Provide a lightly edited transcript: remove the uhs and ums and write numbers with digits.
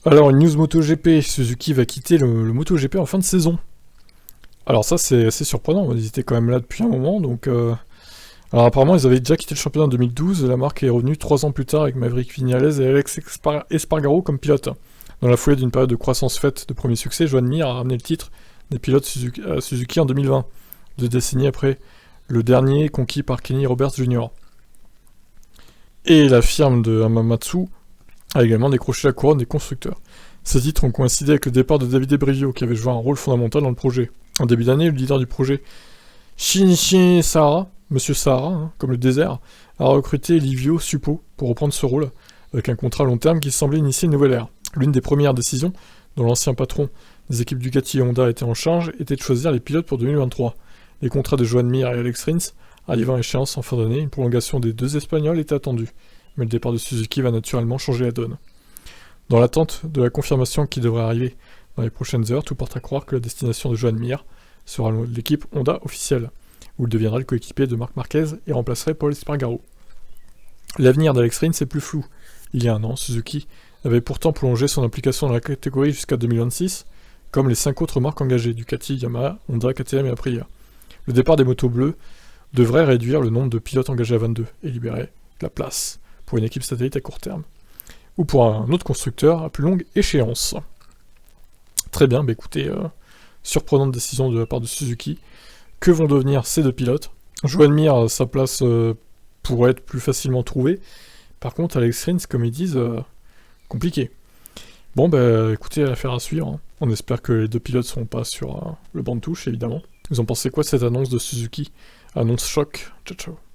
Alors, une news MotoGP, Suzuki va quitter le MotoGP en fin de saison. Alors ça, c'est assez surprenant, ils étaient quand même là depuis un moment, donc... Alors apparemment, ils avaient déjà quitté le championnat en 2012, et la marque est revenue 3 ans plus tard avec Maverick Viñales et Alex Espargaro comme pilote. Dans la foulée d'une période de croissance faite de premiers succès, Joan Mir a ramené le titre des pilotes Suzuki en 2020, 2 décennies après le dernier conquis par Kenny Roberts Jr. Et la firme de Hamamatsu a également décroché la couronne des constructeurs. Ces titres ont coïncidé avec le départ de Davide Brivio, qui avait joué un rôle fondamental dans le projet. En début d'année, le leader du projet, Shinichi Sahara, Monsieur Sahara, comme le désert, a recruté Livio Suppo pour reprendre ce rôle, avec un contrat à long terme qui semblait initier une nouvelle ère. L'une des premières décisions, dont l'ancien patron des équipes Ducati et Honda était en charge, était de choisir les pilotes pour 2023. Les contrats de Joan Mir et Alex Rins arrivant à échéance en fin d'année, une prolongation des 2 Espagnols était attendue, mais le départ de Suzuki va naturellement changer la donne. Dans l'attente de la confirmation qui devrait arriver dans les prochaines heures, tout porte à croire que la destination de Joan Mir sera l'équipe Honda officielle, où il deviendra le coéquipier de Marc Marquez et remplacerait Paul Espargaro. L'avenir d'Alex Rins est plus flou. Il y a un an, Suzuki avait pourtant prolongé son implication dans la catégorie jusqu'à 2026, comme les 5 autres marques engagées, Ducati, Yamaha, Honda, KTM et Aprilia. Le départ des motos bleues devrait réduire le nombre de pilotes engagés à 22 et libérer la place pour une équipe satellite à court terme, ou pour un autre constructeur à plus longue échéance. Très bien, écoutez, surprenante décision de la part de Suzuki. Que vont devenir ces 2 pilotes? Joan Mir, sa place pourrait être plus facilement trouvée. Par contre, Alex Rins, comme ils disent, compliqué. Bon, écoutez, affaire à suivre. On espère que les 2 pilotes ne seront pas sur le banc de touche, évidemment. Vous en pensez quoi de cette annonce de Suzuki? Annonce choc. Ciao, ciao.